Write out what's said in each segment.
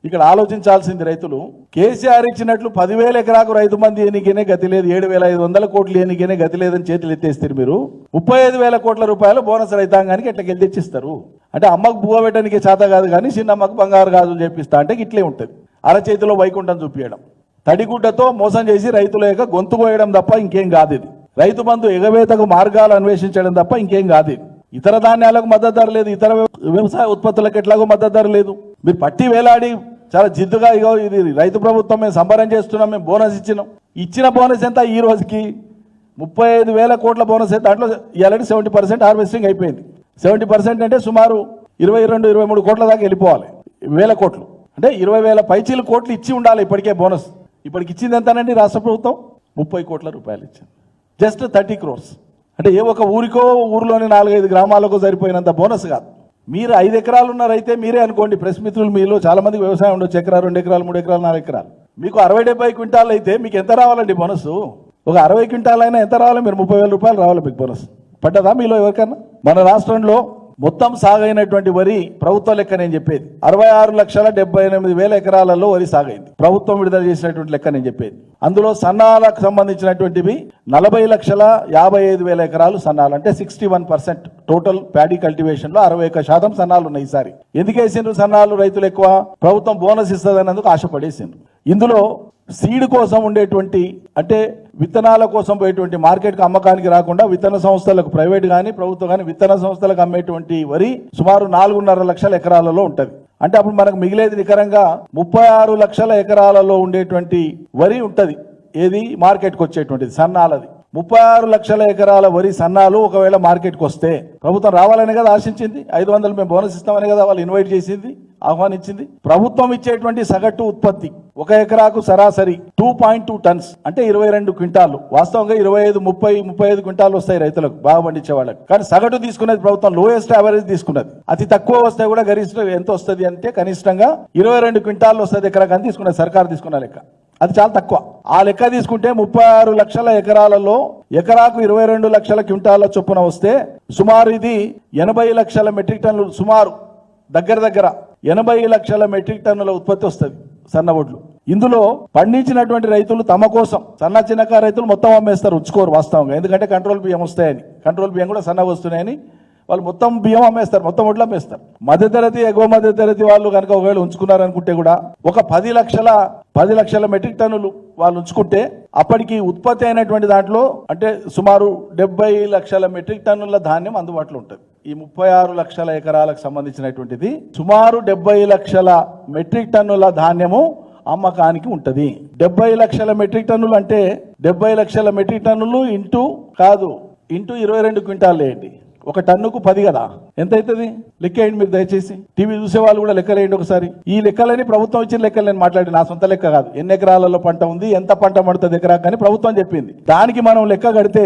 ఇక్కడ ఆలోచించాల్సింది రైతులు కేసీఆర్ ఇచ్చినట్లు 10,000 ఎకరాకు రైతు మంది ఎన్నికనే గతి లేదు, 7,500 కోట్లు ఎన్నికనే గతి లేదని చేతులు ఎత్తేస్తారు. మీరు 35,000 కోట్ల రూపాయలు బోనస్ రైతాంగానికి ఎట్లా తెచ్చిస్తారు అంటే అమ్మకు బువ్వ పెట్టడానికి చేత కాదు కానీ చిన్నమ్మకు బంగారు గాజులు చేపిస్తా అంటే ఇట్లే ఉంటుంది. అరచేతిలో వైకుంఠం చూపించడం, తడిగుడ్డతో మోసం చేసి రైతుల యొక్క గొంతు కోయడం తప్ప ఇంకేం కాదు. ఇది రైతు బంధు ఎగవేతకు మార్గాలు అన్వేషించడం తప్ప ఇంకేం కాదు. ఇతర ధాన్యాలకు మద్దతు ధర లేదు, ఇతర వ్యవసాయ ఉత్పత్తులకు ఎట్లాగో మద్దతు ధర లేదు. మీరు పట్టి వేలాడి చాలా జిద్దుగా ఇగో ఇది రైతు ప్రభుత్వం మేము సంబరం చేస్తున్నాం, మేము బోనస్ ఇచ్చిన బోనస్ ఎంత ఈ రోజుకి 35,000 కోట్ల బోనస్. దాంట్లో ఇలాంటి 70% హార్వెస్టింగ్ అయిపోయింది. 70% అంటే సుమారు 22-23 కోట్ల దాకా వెళ్ళిపోవాలి. 1,000 కోట్లు అంటే 20,000 పైచీల కోట్లు ఇచ్చి ఉండాలి ఇప్పటికే బోనస్. ఇప్పటికి ఇచ్చింది ఎంతనండి రాష్ట్ర ప్రభుత్వం? 30 కోట్ల రూపాయలు ఇచ్చింది. జస్ట్ 30 crores అంటే ఏ ఒక ఊరికో ఊరిలోని 4-5 గ్రామాలకు సరిపోయినంత బోనస్ కాదు. మీరు 5 ఎకరాలు ఉన్నారైతే మీరే అనుకోండి, ప్రెస్ మిత్రులు మీలో చాలా మందికి వ్యవసాయం ఉండొచ్చు, ఎకరా 2 ఎకరాలు 3 ఎకరాలు 4 ఎకరాలు. మీకు 60-70 క్వింటాలు అయితే మీకు ఎంత రావాలండి బోనస్? ఒక 60 క్వింటాలు అయినా ఎంత రావాలి? మీరు 30,000 రూపాయలు రావాలి మీకు బోనస్. పడ్డదా మీలో ఎవరికన్నా? మన రాష్ట్రంలో మొత్తం సాగైనటువంటి వరి ప్రభుత్వ లెక్క నేను చెప్పేది 66,78,000 ఎకరాలలో వరి సాగైంది. ప్రభుత్వం విడుదల చేసినటువంటి లెక్క నేను చెప్పేది. అందులో సన్నాలకు సంబంధించినటువంటివి 40,55,000 ఎకరాలు సన్నాలు, అంటే 61% టోటల్ ప్యాడీ కల్టివేషన్ లో 61% సన్నాలు ఉన్నాయి. ఈసారి ఎందుకు వేసిండ్రు సన్నాలు రైతులు ఎక్కువ? ప్రభుత్వం బోనస్ ఇస్తుందన్నందుకు ఆశపడేసిండ్రు. ఇందులో సీడ్ కోసం ఉండేటువంటి అంటే విత్తనాల కోసం పోయేటువంటి మార్కెట్కి అమ్మకానికి రాకుండా విత్తన సంస్థలకు ప్రైవేట్ కానీ ప్రభుత్వం కానీ విత్తన సంస్థలకు అమ్మేటువంటి వరి సుమారు 4.5 లక్షల ఎకరాలలో ఉంటుంది. అంటే అప్పుడు మనకు మిగిలేది నికరంగా 36 లక్షల ఎకరాలలో ఉండేటువంటి వరి ఉంటుంది. ఏది మార్కెట్కి వచ్చేటువంటిది సన్నాలది. 36 లక్షల ఎకరాల వరి సన్నాలు ఒకవేళ మార్కెట్కి వస్తే ప్రభుత్వం రావాలనే కదా ఆశించింది. 500 మేము బోనస్ ఇస్తామని కదా వాళ్ళు ఇన్వైట్ చేసింది, ఆహ్వానించింది. ప్రభుత్వం ఇచ్చేటువంటి సగటు ఉత్పత్తి 1 ఎకరాకు సరాసరి 2.2 టన్స్ అంటే 22 క్వింటాలు. వాస్తవంగా 25-30-35 క్వింటాలు వస్తాయి రైతులకు బాగా పండించే వాళ్ళకి. కానీ సగటు తీసుకునేది ప్రభుత్వం లోయెస్ట్ యావరేజ్ తీసుకున్నది. అతి తక్కువ వస్తే కూడా గరిష్ట ఎంత వస్తుంది అంటే కనిష్టంగా 22 క్వింటాలు వస్తుంది ఎకరాకు అని తీసుకున్నది సర్కారు తీసుకున్న లెక్క. అది చాలా తక్కువ. ఆ లెక్క తీసుకుంటే 36 లక్షల ఎకరాలలో ఎకరాకు 22 లక్షల క్వింటాల చొప్పున వస్తే సుమారు ఇది 80 లక్షల మెట్రిక్ టన్నులు, సుమారు దగ్గర 80 లక్షల మెట్రిక్ టన్నుల ఉత్పత్తి వస్తుంది సన్న వడ్లు. ఇందులో పండించినటువంటి రైతులు తమ కోసం సన్న చిన్నకారు రైతులు మొత్తం అమ్మేస్తారు, ఉంచుకోరు వాస్తవంగా. ఎందుకంటే కంట్రోల్ బియ్యం వస్తాయని, కంట్రోల్ బియ్యం కూడా సన్నగా వస్తున్నాయని వాళ్ళు మొత్తం బియ్యం అమ్మేస్తారు, మొత్తం వడ్లు అమ్మేస్తారు. మధ్యతరగతి ఎగువ మధ్యతరగతి వాళ్ళు కనుక ఒకవేళ ఉంచుకున్నారనుకుంటే కూడా ఒక 10 లక్షల మెట్రిక్ టన్నులు వాళ్ళు ఉంచుకుంటే అప్పటికి ఉత్పత్తి అయినటువంటి దాంట్లో అంటే సుమారు 70 లక్షల మెట్రిక్ టన్నుల ధాన్యం అందుబాటులో ఉంటుంది. ఈ 36 లక్షల ఎకరాలకు సంబంధించినటువంటిది సుమారు 70 లక్షల మెట్రిక్ టన్నుల ధాన్యము అమ్మకానికి ఉంటుంది. 70 లక్షల మెట్రిక్ టన్నులు అంటే 70 లక్షల మెట్రిక్ టన్నులు ఇంటూ 22 క్వింటాలు వేయండి. ఒక టన్నుకు 10 కదా, ఎంత అవుతుంది లెక్కేయండి మీరు దయచేసి. టీవీ చూసే వాళ్ళు కూడా లెక్కలేయండి ఒకసారి. ఈ లెక్కలని ప్రభుత్వం ఇచ్చిన లెక్కలు నేను మాట్లాడి, నా సొంత లెక్క కాదు. ఎన్ని ఎకరాలలో పంట ఉంది, ఎంత పంట పడుతుంది ఎకరా కానీ ప్రభుత్వం చెప్పింది. దానికి మనం లెక్క కడితే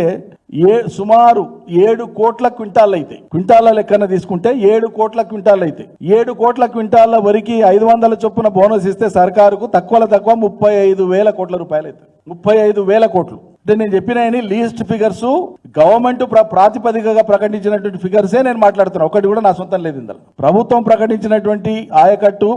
సుమారు 7 కోట్ల క్వింటాలు అయితే, క్వింటాల లెక్కన తీసుకుంటే 7 కోట్ల క్వింటాలు అయితే, 7 కోట్ల క్వింటాల వరకు 500 చొప్పున బోనస్ ఇస్తే సర్కారుకు తక్కువ 35,000 కోట్ల రూపాయలు అవుతాయి. 35,000 కోట్లు అంటే నేను చెప్పిన లీస్ట్ ఫిగర్స్ గవర్నమెంట్ ప్రాతిపదికగా ప్రకటించినటువంటి ఫిగర్సే నేను మాట్లాడుతున్నా. ఒకటి కూడా నా సొంతం లేదు ఇందులో. ప్రభుత్వం ప్రకటించినటువంటి ఆయకట్టు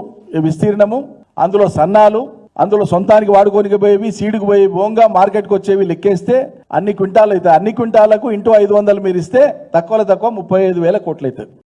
విస్తీర్ణము, అందులో సన్నాలు, అందులో సొంతానికి వాడుకోనికి పోయేవి, సీడుకు పోయి బోంగా మార్కెట్కి వచ్చేవి లెక్కేస్తే అన్ని క్వింటాలు అవుతాయి. అన్ని క్వింటాలకు ఇంటూ 500 మీరు ఇస్తే తక్కువ 35,000 కోట్లు అవుతుంది.